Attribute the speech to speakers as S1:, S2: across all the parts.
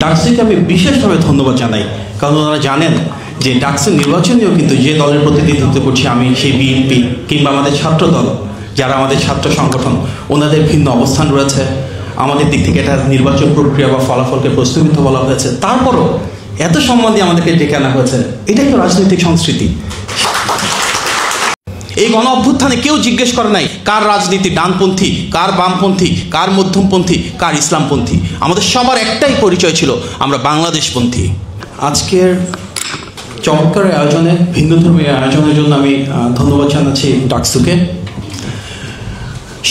S1: ডাকসুকে আমি বিশেষভাবে ধন্যবাদ জানাই, কারণ ওনারা জানেন যে ডাকসু নির্বাচনেও কিন্তু যে দলের প্রতিনিধিত্ব করছি আমি, সেই বিএনপি কিংবা আমাদের ছাত্র দল, যারা আমাদের ছাত্র সংগঠন, ওনাদের ভিন্ন অবস্থান রয়েছে। আমাদের দিক থেকে এটা নির্বাচন প্রক্রিয়া বা ফলাফলকে প্রস্তাবিত বলা হয়েছে, তারপরও এত সম্মান দিয়ে আমাদেরকে ডেকে আনা হয়েছে। এটাই তো রাজনৈতিক সংস্কৃতি। এই গণ অভ্যুত্থানে কেউ জিজ্ঞেস করে নাই কার রাজনীতি ডানপন্থী, কার বামপন্থী, কার মধ্যমপন্থী, কার ইসলামপন্থী। আমাদের সবার একটাই পরিচয় ছিল, আমরা বাংলাদেশপন্থী। আজকের চমৎকার আয়োজনে, ভিন্নধর্মী আয়োজনের জন্য আমি ধন্যবাদ জানাচ্ছি ডাকসুকে।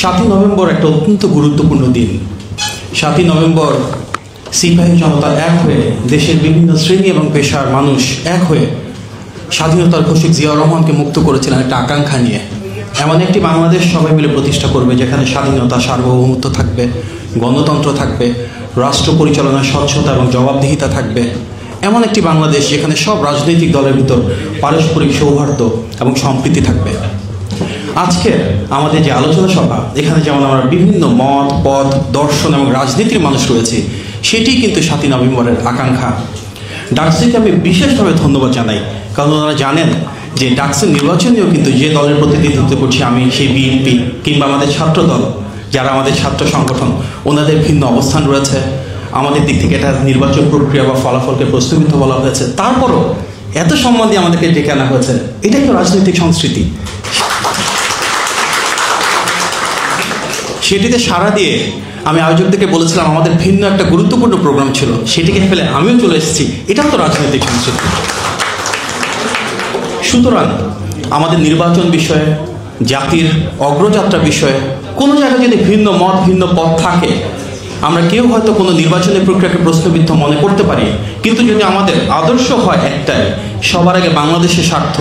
S1: 7ই নভেম্বর একটা অত্যন্ত গুরুত্বপূর্ণ দিন। 7ই নভেম্বর সিপাহী জনতা এক হয়ে, দেশের বিভিন্ন শ্রেণী এবং পেশার মানুষ এক হয়ে স্বাধীনতার ঘোষক জিয়াউর রহমানকে মুক্ত করেছিলেন একটা আকাঙ্ক্ষা নিয়ে। এমন একটি বাংলাদেশ সবাই মিলে প্রতিষ্ঠা করবে, যেখানে স্বাধীনতা, সার্বভৌমত্ব থাকবে, গণতন্ত্র থাকবে, রাষ্ট্র পরিচালনার স্বচ্ছতা এবং জবাবদিহিতা থাকবে। এমন একটি বাংলাদেশ যেখানে সব রাজনৈতিক দলের ভিতর পারস্পরিক সৌহার্দ্য এবং সম্প্রীতি থাকবে। আজকে আমাদের যে আলোচনা সভা, এখানে যেমন আমরা বিভিন্ন মত, পথ, দর্শন এবং রাজনীতির মানুষ রয়েছে, সেটি কিন্তু 7ই নভেম্বরের আকাঙ্ক্ষা। ডাকসুকে আমি বিশেষভাবে ধন্যবাদ জানাই, কারণ ওনারা জানেন যে ডাকসু নির্বাচনেও কিন্তু যে দলের প্রতিনিধিত্ব করছি আমি, সেই বিএনপি কিংবা আমাদের ছাত্র দল, যারা আমাদের ছাত্র সংগঠন, ওনাদের ভিন্ন অবস্থান রয়েছে। আমাদের দিক থেকে এটা নির্বাচন প্রক্রিয়া বা ফলাফলকে প্রস্তাবিত বলা হয়েছে, তারপরও এত সম্মান দিয়ে আমাদেরকে ডেকে আনা হয়েছে। এটাই তো রাজনৈতিক সংস্কৃতি। সেটিতে সাড়া দিয়ে আমি আয়োজকদেরকে বলেছিলাম আমাদের ভিন্ন একটা গুরুত্বপূর্ণ প্রোগ্রাম ছিল, সেটিকে ফেলে আমিও চলে এসেছি। এটাও তো রাজনৈতিক সংস্কৃতি। সুতরাং আমাদের নির্বাচন বিষয়ে, জাতির অগ্রযাত্রা বিষয়ে কোনো জায়গায় যদি ভিন্ন মত, ভিন্ন পথ থাকে, আমরা কেউ হয়তো কোনো নির্বাচনের প্রক্রিয়াকে প্রশ্নবিদ্ধ মনে করতে পারি, কিন্তু যদি আমাদের আদর্শ হয় একটাই, সবার আগে বাংলাদেশের স্বার্থ,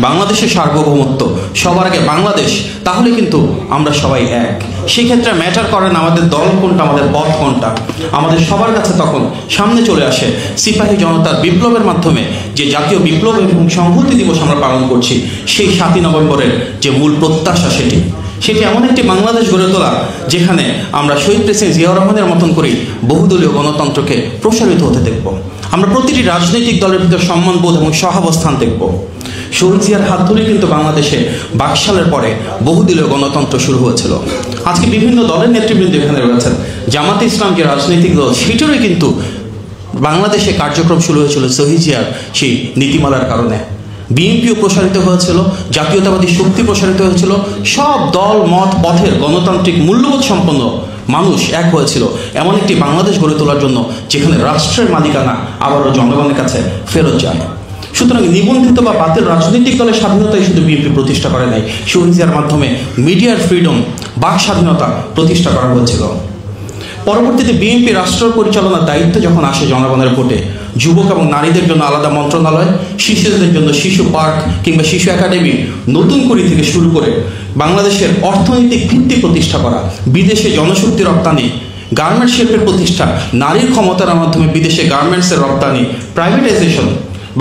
S1: বাংলাদেশের সার্বভৌমত্ব, সবার আগে বাংলাদেশ, তাহলে কিন্তু আমরা সবাই এক। সেক্ষেত্রে ম্যাটার করে না আমাদের দল কোনটা, আমাদের পথ কোনটা। আমাদের সবার কাছে তখন সামনে চলে আসে সিপাহী জনতার বিপ্লবের মাধ্যমে যে জাতীয় বিপ্লব এবং সংহতি দিবস আমরা পালন করছি, সেই 7ই নভেম্বরের যে মূল প্রত্যাশা, সেটি এমন একটি বাংলাদেশ গড়ে তোলা, যেখানে আমরা শহীদ প্রেসিডেন্ট জিয়াউর রহমানের মতন করেই বহুদলীয় গণতন্ত্রকে প্রসারিত হতে দেখব। আমরা প্রতিটি রাজনৈতিক দলের ভিতর সম্মানবোধ এবং সহাবস্থান দেখব। শহীদ জিয়ার হাত ধরেই কিন্তু বাংলাদেশে 22 সালের পরে বহুদলীয় গণতন্ত্র শুরু হয়েছিল। আজকে বিভিন্ন দলের নেতৃবৃন্দ এখানে রয়েছেন। জামাতে ইসলাম যে রাজনৈতিক দল, সেটারই কিন্তু বাংলাদেশে কার্যক্রম শুরু হয়েছিল শহীদ জিয়ার সেই নীতিমালার কারণে। বিএনপিও প্রসারিত হয়েছিল, জাতীয়তাবাদী শক্তি প্রসারিত হয়েছিল, সব দল, মত, পথের গণতান্ত্রিক মূল্যবোধ সম্পন্ন মানুষ এক হয়েছিল এমন একটি বাংলাদেশ গড়ে তোলার জন্য, যেখানে রাষ্ট্রের মালিকানা আবারও জনগণের কাছে ফেরত যায়। সুতরাং নিবন্ধিত বা বাতিল রাজনৈতিক দলের স্বাধীনতাই শুধু বিএনপি প্রতিষ্ঠা করে নাই, শহীদ জিয়ার মাধ্যমে মিডিয়ার ফ্রিডম, বাক স্বাধীনতা প্রতিষ্ঠা করা হয়েছিল। পরবর্তীতে বিএনপি রাষ্ট্র পরিচালনার দায়িত্ব যখন আসে জনগণের ভোটে, যুবক এবং নারীদের জন্য আলাদা মন্ত্রণালয়, শিশুদের জন্য শিশু পার্ক কিংবা শিশু একাডেমি নতুন করে থেকে শুরু করে বাংলাদেশের অর্থনৈতিক ভিত্তি প্রতিষ্ঠা করা, বিদেশে জনশক্তি রপ্তানি, গার্মেন্টস শিল্পের প্রতিষ্ঠা, নারীর ক্ষমতার মাধ্যমে বিদেশে গার্মেন্টসের রপ্তানি, প্রাইভেটাইজেশন,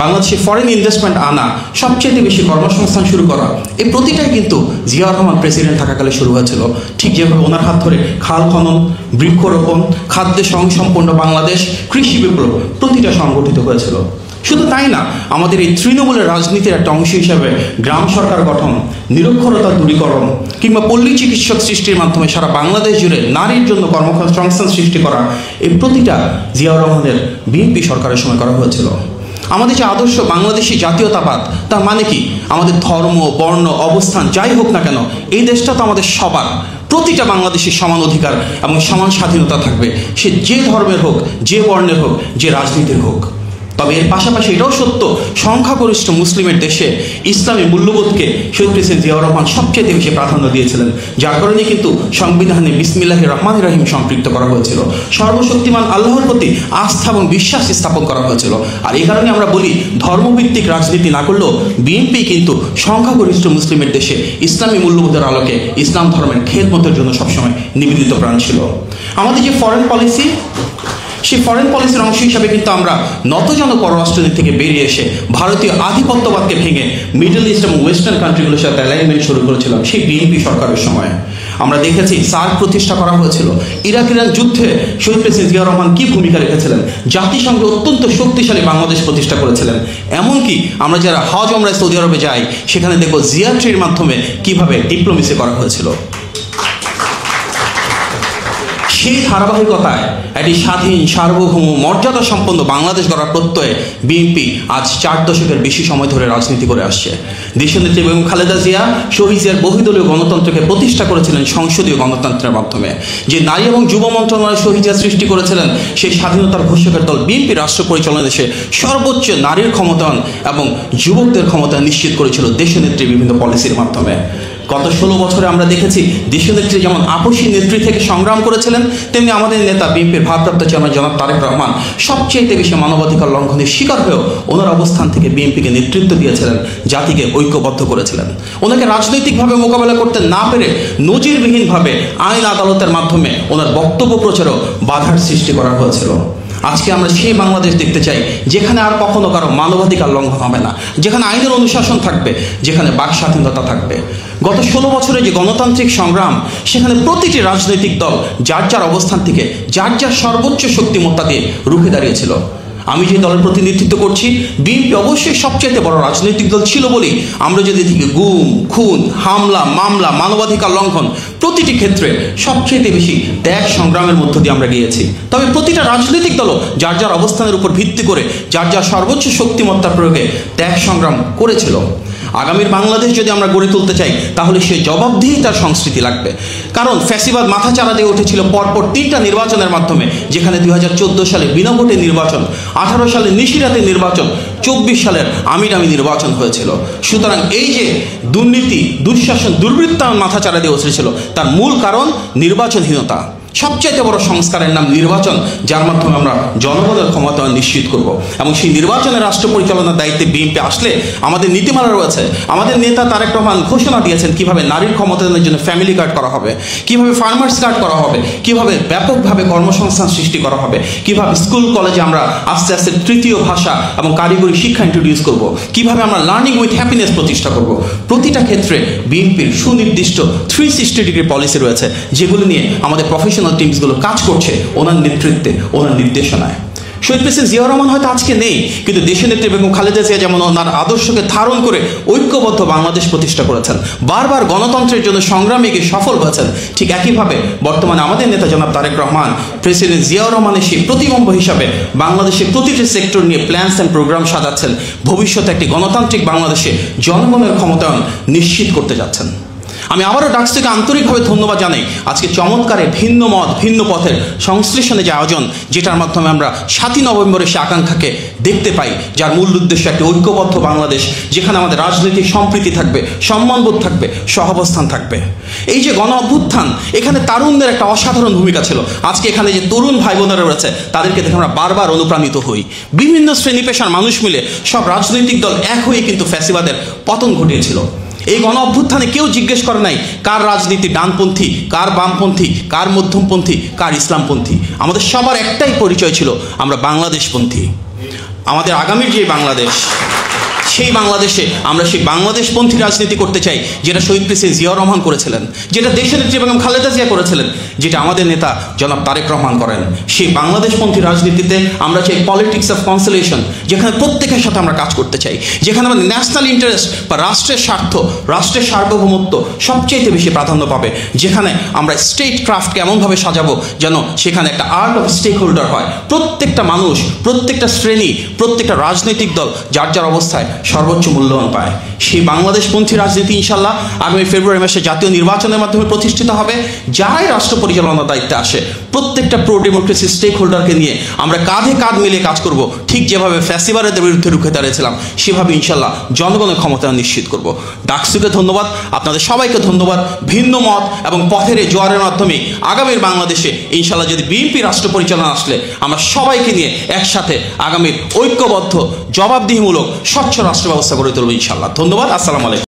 S1: বাংলাদেশে ফরেন ইনভেস্টমেন্ট আনা, সবচেয়ে বেশি কর্মসংস্থান শুরু করা, এই প্রতিটাই কিন্তু জিয়াউর রহমান প্রেসিডেন্ট থাকাকালে শুরু হয়েছিল। ঠিক যেভাবে ওনার হাত ধরে খাল খনন, বৃক্ষরোপণ, খাদ্যে স্বয়ংসম্পন্ন বাংলাদেশ, কৃষি বিপ্লব প্রতিটা সংগঠিত হয়েছিল। শুধু তাই না, আমাদের এই তৃণমূলের রাজনীতির একটা অংশ হিসাবে গ্রাম সরকার গঠন, নিরক্ষরতা দূরীকরণ কিংবা পল্লী চিকিৎসক সৃষ্টির মাধ্যমে সারা বাংলাদেশ জুড়ে নারীর জন্য কর্মসংস্থান সৃষ্টি করা, এই প্রতিটা জিয়াউর রহমানের বিএনপি সরকারের সময় করা হয়েছিল। আমাদের যে আদর্শ বাংলাদেশি জাতীয়তাবাদ, তার মানে কি, আমাদের ধর্ম, বর্ণ, অবস্থান যাই হোক না কেন, এই দেশটা তো আমাদের সবার, প্রতিটা বাংলাদেশের সমান অধিকার এবং সমান স্বাধীনতা থাকবে, সে যে ধর্মের হোক, যে বর্ণের হোক, যে রাজনীতির হোক। তবে এর পাশাপাশি এটাও সত্য, সংখ্যাগরিষ্ঠ মুসলিমের দেশে ইসলামী মূল্যবোধকে শহীদ প্রেসিডেন্ট জিয়াউর রহমান সবচেয়ে বেশি প্রাধান্য দিয়েছিলেন, যার কারণে কিন্তু সংবিধানে বিসমিল্লাহির রহমানির রহিম সম্পৃক্ত করা হয়েছিল। সর্বশক্তিমান আল্লাহর প্রতি আস্থা এবং বিশ্বাস স্থাপন করা হয়েছিল। আর এই কারণে আমরা বলি, ধর্মভিত্তিক রাজনীতি না করলেও বিএনপি কিন্তু সংখ্যাগরিষ্ঠ মুসলিমের দেশে ইসলামী মূল্যবোধের আলোকে ইসলাম ধর্মের খেদমতের জন্য সবসময় নিবেদিত প্রাণ ছিল। আমাদের যে ফরেন পলিসি, সেই ফরেন পলিসির অংশ হিসাবে কিন্তু আমরা নতজন পররাষ্ট্রনীতি থেকে বেরিয়ে এসে ভারতীয় আধিপত্যবাদকে ভেঙে মিডল ইস্ট এবং ওয়েস্টার্ন কান্ট্রিগুলোর সাথে অ্যালাইনমেন্ট শুরু করেছিলাম সেই বিএনপি সরকারের সময়। আমরা দেখেছি সার্ক প্রতিষ্ঠা করা হয়েছিল। ইরাক ইরান যুদ্ধে শহীদ প্রেসিডেন্ট জিয়াউর রহমান কী ভূমিকা রেখেছিলেন, জাতিসংঘে অত্যন্ত শক্তিশালী বাংলাদেশ প্রতিষ্ঠা করেছিলেন। এমনকি আমরা যারা হজ ওমরায় সৌদি আরবে যাই, সেখানে দেখব জিয়াট্রির মাধ্যমে কিভাবে ডিপ্লোমেসি করা হয়েছিল। সেই ধারাবাহিকতায় একটি স্বাধীন, সার্বভৌম, মর্যাদা সম্পন্ন বাংলাদেশ গড়ার প্রত্যয়ে বিএনপি আজ 4 দশকের বেশি সময় ধরে রাজনীতি করে আসছে। দেশনেত্রী বেগম খালেদা জিয়া শহীদ জিয়ার বহুদলীয় গণতন্ত্রকে প্রতিষ্ঠা করেছিলেন সংসদীয় গণতন্ত্রের মাধ্যমে। যে নারী এবং যুব মন্ত্রণালয় শহীদ জিয়া সৃষ্টি করেছিলেন, সেই স্বাধীনতার ঘোষকের দল বিএনপি রাষ্ট্র পরিচালনায় দেশে সর্বোচ্চ নারীর ক্ষমতায়ন এবং যুবকদের ক্ষমতায়ন নিশ্চিত করেছিল দেশনেত্রীর বিভিন্ন পলিসির মাধ্যমে। গত 16 বছরে আমরা দেখেছি দেশনেত্রী যেমন আপসী নেত্রী থেকে সংগ্রাম করেছিলেন, তেমনি আমাদের নেতা বিএনপির ভারপ্রাপ্ত চেয়ারম্যান জনাব তারেক রহমান সবচেয়ে বেশি মানবাধিকার লঙ্ঘনের শিকার হয়েও ওনার অবস্থান থেকে বিএনপিকে নেতৃত্ব দিয়েছিলেন, জাতিকে ঐক্যবদ্ধ করেছিলেন। ওনাকে রাজনৈতিকভাবে মোকাবেলা করতে না পেরে নজিরবিহীনভাবে আইন আদালতের মাধ্যমে ওনার বক্তব্য প্রচারও বাধার সৃষ্টি করা হয়েছিল। আজকে আমরা সেই বাংলাদেশ দেখতে চাই যেখানে আর কখনো কারো মানবাধিকার লঙ্ঘন হবে না, যেখানে আইনের অনুশাসন থাকবে, যেখানে বাক স্বাধীনতা থাকবে। গত 16 বছরে যে গণতান্ত্রিক সংগ্রাম, সেখানে প্রতিটি রাজনৈতিক দল যার যার অবস্থান থেকে যার যার সর্বোচ্চ শক্তিমত্তা দিয়ে রুখে দাঁড়িয়েছিল। আমি যে দলের প্রতিনিধিত্ব করছি, বিএনপি অবশ্যই সবচেয়ে বড় রাজনৈতিক দল ছিল বলেই আমরা যদি দেখি গুম, খুন, হামলা, মামলা, মানবাধিকার লঙ্ঘন প্রতিটি ক্ষেত্রে সবচেয়ে বেশি ত্যাগ সংগ্রামের মধ্য দিয়ে আমরা গিয়েছি। তবে প্রতিটা রাজনৈতিক দলও যার যার অবস্থানের উপর ভিত্তি করে যার যার সর্বোচ্চ শক্তিমত্তা প্রয়োগে ত্যাগ সংগ্রাম করেছিল। আগামীর বাংলাদেশ যদি আমরা গড়ে তুলতে চাই, তাহলে সে জবাবদিহিতার সংস্কৃতি লাগবে। কারণ ফ্যাসিবাদ মাথাচাড়া দিয়ে উঠেছিল পরপর 3টা নির্বাচনের মাধ্যমে, যেখানে 2014 সালে বিনা ভোটে নির্বাচন, 18 সালে নিশিরাতে নির্বাচন, 24 সালের আমিরামি নির্বাচন হয়েছিল। সুতরাং এই যে দুর্নীতি, দুঃশাসন, দুর্বৃত্তায়ন মাথাচাড়া দিয়ে উঠেছিল, তার মূল কারণ নির্বাচনহীনতা। সবচাইতে বড় সংস্কারের নাম নির্বাচন, যার মাধ্যমে আমরা জনগণের ক্ষমতায়ন নিশ্চিত করব। এবং সেই নির্বাচনের রাষ্ট্র পরিচালনার দায়িত্বে বিএনপি আসলে আমাদের নীতিমালা রয়েছে। আমাদের নেতা তারেক রহমান ঘোষণা দিয়েছেন কিভাবে নারীর ক্ষমতায়নের জন্য ফ্যামিলি কার্ড করা হবে, কিভাবে ফার্মার্স কার্ড করা হবে, কিভাবে ব্যাপকভাবে কর্মসংস্থান সৃষ্টি করা হবে, কিভাবে স্কুল কলেজে আমরা আস্তে আস্তে 3য় ভাষা এবং কারিগরি শিক্ষা ইন্ট্রোডিউস করব, কিভাবে আমরা লার্নিং উইথ হ্যাপিনেস প্রতিষ্ঠা করব। প্রতিটা ক্ষেত্রে বিএনপির সুনির্দিষ্ট 360 ডিগ্রি পলিসি রয়েছে, যেগুলো নিয়ে আমাদের প্রফেশনাল টিমসগুলো কাজ করছে ওনার নেতৃত্বে, ওনার নির্দেশনায়। শহীদ প্রেসিডেন্ট জিয়াউর রহমান হয়তো আজকে নেই, কিন্তু দেশনেত্রী বেগম খালেদা জিয়া যেমন ওনার আদর্শকে ধারণ করে ঐক্যবদ্ধ বাংলাদেশ প্রতিষ্ঠা করেছেন, বারবার গণতন্ত্রের জন্য সংগ্রামে গিয়ে সফল হয়েছেন, ঠিক একইভাবে বর্তমানে আমাদের নেতা জনাব তারেক রহমান প্রেসিডেন্ট জিয়াউর রহমানের সেই প্রতিবিম্ব হিসাবে বাংলাদেশের প্রতিটি সেক্টর নিয়ে প্ল্যান্স অ্যান্ড প্রোগ্রাম সাজাচ্ছেন। ভবিষ্যতে একটি গণতান্ত্রিক বাংলাদেশে জনগণের ক্ষমতায়ন নিশ্চিত করতে যাচ্ছেন। আমি আবারও ডাকসুকে আন্তরিকভাবে ধন্যবাদ জানাই আজকে চমৎকারে ভিন্ন মত, ভিন্ন পথের সংশ্লেষণে যে আয়োজন, যেটার মাধ্যমে আমরা 7ই নভেম্বরের সে আকাঙ্ক্ষাকে দেখতে পাই, যার মূল উদ্দেশ্য একটি ঐক্যবদ্ধ বাংলাদেশ, যেখানে আমাদের রাজনৈতিক সম্প্রীতি থাকবে, সম্মানবোধ থাকবে, সহাবস্থান থাকবে। এই যে গণ অভ্যুত্থান, এখানে তারুণদের একটা অসাধারণ ভূমিকা ছিল। আজকে এখানে যে তরুণ ভাই বোনেরা রয়েছে, তাদেরকে দেখে আমরা বারবার অনুপ্রাণিত হই। বিভিন্ন শ্রেণী পেশার মানুষ মিলে সব রাজনৈতিক দল এক হয়ে কিন্তু ফ্যাসিবাদের পতন ঘটিয়েছিল। এই গণ অভ্যুত্থানে কেউ জিজ্ঞেস করে নাই কার রাজনীতি ডানপন্থী, কার বামপন্থী, কার মধ্যমপন্থী, কার ইসলামপন্থী। আমাদের সবার একটাই পরিচয় ছিল, আমরা বাংলাদেশপন্থী। আমাদের আগামীর যে বাংলাদেশ, সেই বাংলাদেশে আমরা সেই বাংলাদেশপন্থী রাজনীতি করতে চাই, যেটা শহীদ প্রেসিডেন্ট জিয়াউর রহমান করেছিলেন, যেটা দেশনেত্রী বেগম খালেদা জিয়া করেছিলেন, যেটা আমাদের নেতা জনাব তারেক রহমান করেন। সেই বাংলাদেশপন্থী রাজনীতিতে আমরা চাই পলিটিক্স অফ কনসোলেশন, যেখানে প্রত্যেকের সাথে আমরা কাজ করতে চাই, যেখানে আমাদের ন্যাশনাল ইন্টারেস্ট বা রাষ্ট্রের স্বার্থ, রাষ্ট্রের সার্বভৌমত্ব সবচেয়ে বেশি প্রাধান্য পাবে, যেখানে আমরা স্টেট ক্রাফটকে এমনভাবে সাজাবো যেন সেখানে একটা আর্ট অফ স্টেক হোল্ডার হয়। প্রত্যেকটা মানুষ, প্রত্যেকটা শ্রেণী, প্রত্যেকটা রাজনৈতিক দল যার যার অবস্থায় সর্বোচ্চ মূল্যায়ন পায়। সেই বাংলাদেশপন্থী রাজনীতি ইনশাল্লাহ আগামী ফেব্রুয়ারি মাসে জাতীয় নির্বাচনের মাধ্যমে প্রতিষ্ঠিত হবে। যারাই রাষ্ট্র পরিচালনার দায়িত্বে আসে, প্রত্যেকটা প্রো ডেমোক্রেসি স্টেক হোল্ডারকে নিয়ে আমরা কাঁধে কাঁধ মিলিয়ে কাজ করব। ঠিক যেভাবে ফ্যাসিবাদের বিরুদ্ধে রুখে দাঁড়িয়েছিলাম, সেভাবে ইনশাল্লাহ জনগণের ক্ষমতায়ন নিশ্চিত করব। ডাকসুকে ধন্যবাদ, আপনাদের সবাইকে ধন্যবাদ। ভিন্ন মত এবং পথের এই জোয়ারের মাধ্যমে আগামীর বাংলাদেশে ইনশাল্লাহ যদি বিএনপি রাষ্ট্র পরিচালনা আসলে, আমরা সবাইকে নিয়ে একসাথে আগামীর ঐক্যবদ্ধ, জবাবদিহিমূলক, স্বচ্ছ রাষ্ট্র ব্যবস্থা গড়ে তুলব ইনশাল্লাহ। ধন্যবাদ। আসসালামু আলাইকুম।